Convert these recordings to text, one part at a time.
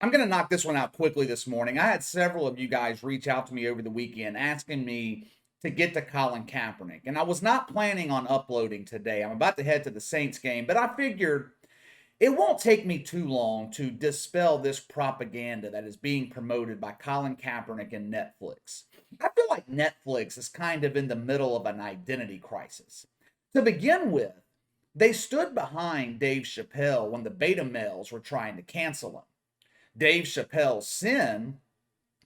I'm going to knock this one out quickly this morning. I had several of you guys reach out to me over the weekend asking me to get to Colin Kaepernick, and I was not planning on uploading today. I'm about to head to the Saints game, but I figured it won't take me too long to dispel this propaganda that is being promoted by Colin Kaepernick and Netflix. I feel like Netflix is kind of in the middle of an identity crisis. To begin with, they stood behind Dave Chappelle when the beta males were trying to cancel him. Dave Chappelle's sin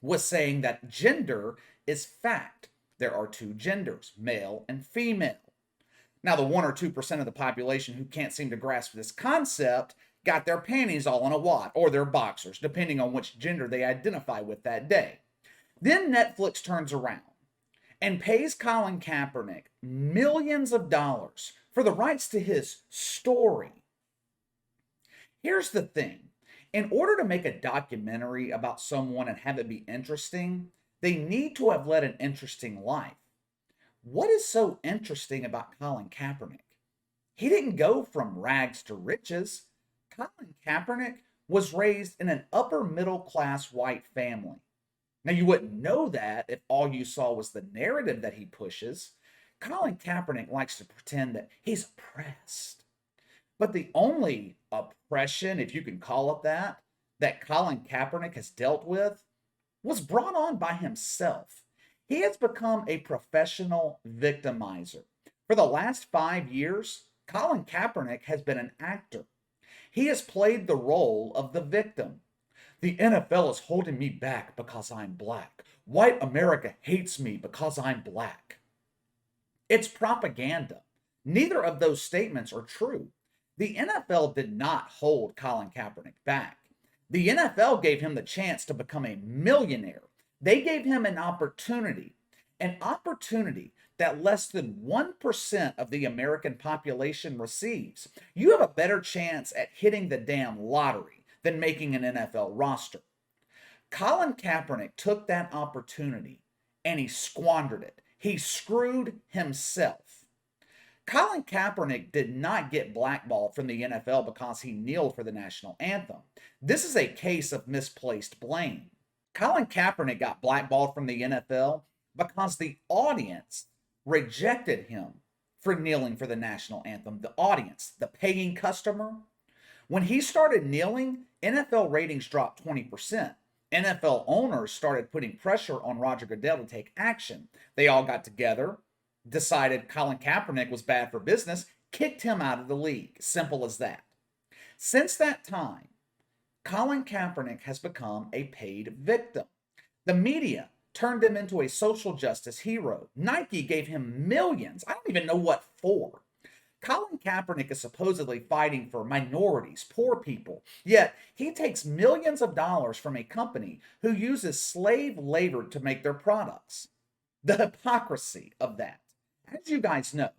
was saying that gender is fact. There are two genders, male and female. Now, the 1 or 2% of the population who can't seem to grasp this concept got their panties all in a wad, or their boxers, depending on which gender they identify with that day. Then Netflix turns around and pays Colin Kaepernick millions of dollars for the rights to his story. Here's the thing. In order to make a documentary about someone and have it be interesting, they need to have led an interesting life. What is so interesting about Colin Kaepernick? He didn't go from rags to riches. Colin Kaepernick was raised in an upper middle class white family. Now, you wouldn't know that if all you saw was the narrative that he pushes. Colin Kaepernick likes to pretend that he's oppressed. But the only oppression, if you can call it that Colin Kaepernick has dealt with was brought on by himself. He has become a professional victimizer. For the last 5 years, Colin Kaepernick has been an actor. He has played the role of the victim. The NFL is holding me back because I'm black. White America hates me because I'm black. It's propaganda. Neither of those statements are true. The NFL did not hold Colin Kaepernick back. The NFL gave him the chance to become a millionaire. They gave him an opportunity that less than 1% of the American population receives. You have a better chance at hitting the damn lottery than making an NFL roster. Colin Kaepernick took that opportunity and he squandered it. He screwed himself. Colin Kaepernick did not get blackballed from the NFL because he kneeled for the national anthem. This is a case of misplaced blame. Colin Kaepernick got blackballed from the NFL because the audience rejected him for kneeling for the national anthem. The audience, the paying customer. When he started kneeling, NFL ratings dropped 20%. NFL owners started putting pressure on Roger Goodell to take action. They all got together, decided Colin Kaepernick was bad for business, kicked him out of the league. Simple as that. Since that time, Colin Kaepernick has become a paid victim. The media turned him into a social justice hero. Nike gave him millions. I don't even know what for. Colin Kaepernick is supposedly fighting for minorities, poor people, yet he takes millions of dollars from a company who uses slave labor to make their products. The hypocrisy of that. As you guys know,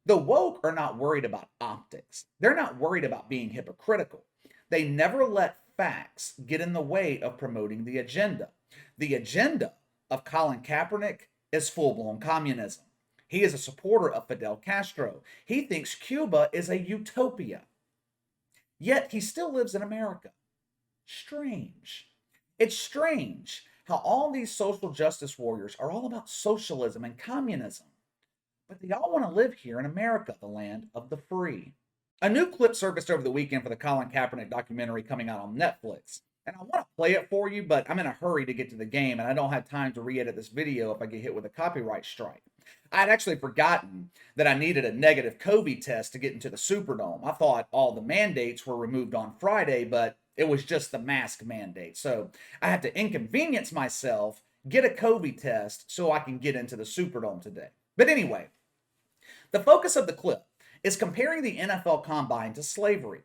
the woke are not worried about optics. They're not worried about being hypocritical. They never let facts get in the way of promoting the agenda. The agenda of Colin Kaepernick is full-blown communism. He is a supporter of Fidel Castro. He thinks Cuba is a utopia. Yet he still lives in America. Strange. It's strange how all these social justice warriors are all about socialism and communism. But they all want to live here in America, the land of the free. A new clip surfaced over the weekend for the Colin Kaepernick documentary coming out on Netflix. And I want to play it for you, but I'm in a hurry to get to the game, and I don't have time to re-edit this video if I get hit with a copyright strike. I had actually forgotten that I needed a negative COVID test to get into the Superdome. I thought all the mandates were removed on Friday, but it was just the mask mandate. So I had to inconvenience myself, get a COVID test so I can get into the Superdome today. But anyway, the focus of the clip is comparing the NFL Combine to slavery.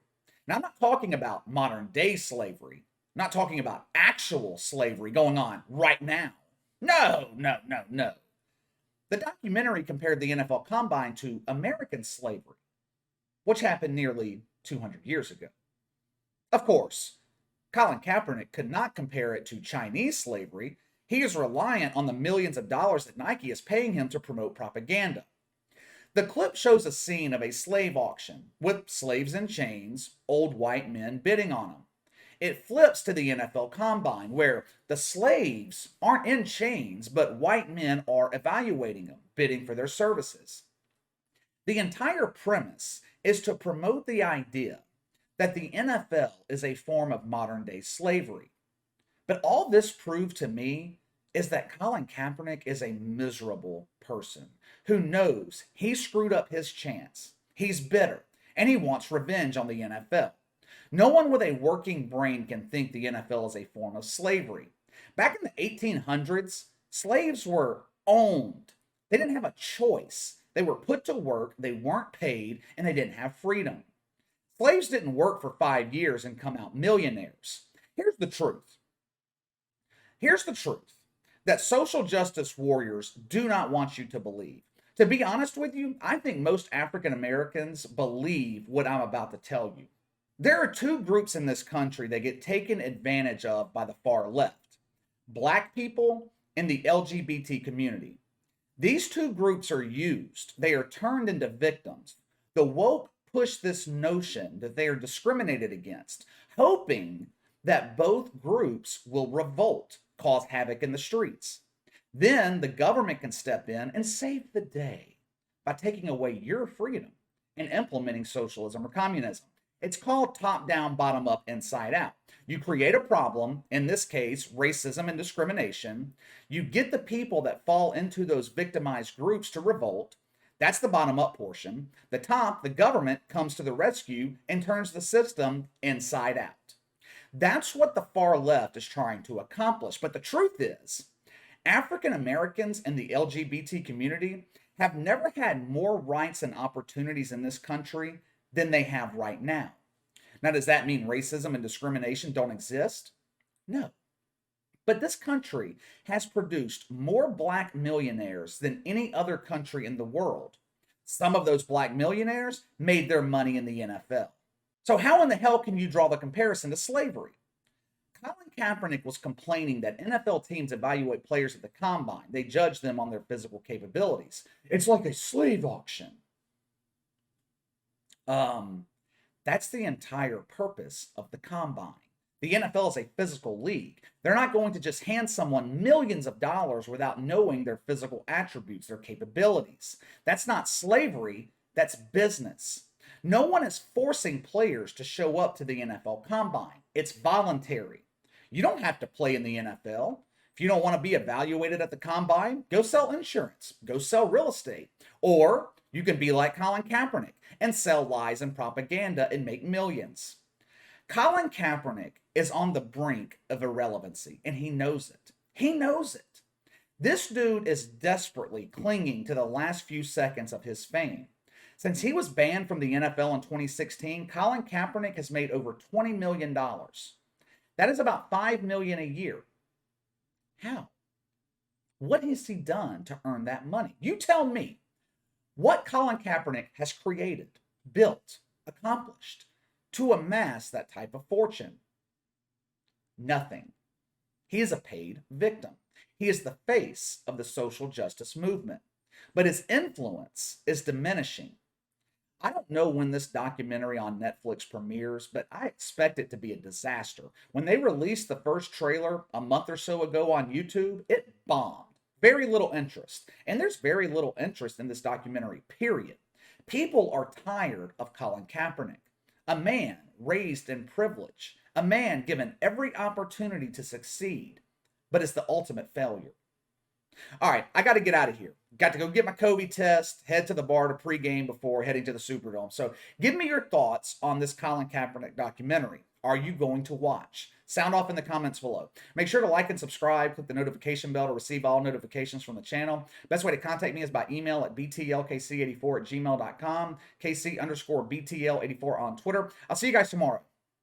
Now, I'm not talking about modern day slavery. I'm not talking about actual slavery going on right now. No. The documentary compared the NFL Combine to American slavery, which happened nearly 200 years ago. Of course, Colin Kaepernick could not compare it to Chinese slavery. He is reliant on the millions of dollars that Nike is paying him to promote propaganda. The clip shows a scene of a slave auction with slaves in chains, old white men bidding on them. It flips to the NFL Combine, where the slaves aren't in chains, but white men are evaluating them, bidding for their services. The entire premise is to promote the idea that the NFL is a form of modern day slavery. But all this proved to me is that Colin Kaepernick is a miserable person who knows he screwed up his chance. He's bitter and he wants revenge on the NFL. No one with a working brain can think the NFL is a form of slavery. Back in the 1800s, slaves were owned. They didn't have a choice. They were put to work, they weren't paid, and they didn't have freedom. Slaves didn't work for 5 years and come out millionaires. Here's the truth. Here's the truth that social justice warriors do not want you to believe. To be honest with you, I think most African Americans believe what I'm about to tell you. There are two groups in this country that get taken advantage of by the far left: black people and the LGBT community. These two groups are used, they are turned into victims. The woke push this notion that they are discriminated against, hoping that both groups will revolt, cause havoc in the streets. Then the government can step in and save the day by taking away your freedom and implementing socialism or communism. It's called top down, bottom up, inside out. You create a problem, in this case, racism and discrimination. You get the people that fall into those victimized groups to revolt. That's the bottom up portion. The top, the government, comes to the rescue and turns the system inside out. That's what the far left is trying to accomplish. But the truth is, African Americans and the LGBT community have never had more rights and opportunities in this country than they have right now. Now, does that mean racism and discrimination don't exist? No. But this country has produced more black millionaires than any other country in the world. Some of those black millionaires made their money in the NFL. So how in the hell can you draw the comparison to slavery? Colin Kaepernick was complaining that NFL teams evaluate players at the combine. They judge them on their physical capabilities. It's like a slave auction. That's the entire purpose of the combine. The NFL is a physical league. They're not going to just hand someone millions of dollars without knowing their physical attributes, their capabilities. That's not slavery, that's business. No one is forcing players to show up to the NFL combine. It's voluntary. You don't have to play in the NFL. If you don't want to be evaluated at the combine, go sell insurance, go sell real estate. Or you can be like Colin Kaepernick and sell lies and propaganda and make millions. Colin Kaepernick is on the brink of irrelevancy, and he knows it. He knows it. This dude is desperately clinging to the last few seconds of his fame. Since he was banned from the NFL in 2016, Colin Kaepernick has made over $20 million. That is about $5 million a year. How? What has he done to earn that money? You tell me what Colin Kaepernick has created, built, accomplished to amass that type of fortune. Nothing. He is a paid victim. He is the face of the social justice movement, but his influence is diminishing. I don't know when this documentary on Netflix premieres, but I expect it to be a disaster. When they released the first trailer a month or so ago on YouTube, it bombed. Very little interest. And there's very little interest in this documentary, period. People are tired of Colin Kaepernick, a man raised in privilege, a man given every opportunity to succeed, but it's the ultimate failure. All right, I got to get out of here. Got to go get my COVID test, head to the bar to pregame before heading to the Superdome. So give me your thoughts on this Colin Kaepernick documentary. Are you going to watch? Sound off in the comments below. Make sure to like and subscribe. Click the notification bell to receive all notifications from the channel. Best way to contact me is by email at btlkc84@gmail.com, KC_BTL84 on Twitter. I'll see you guys tomorrow.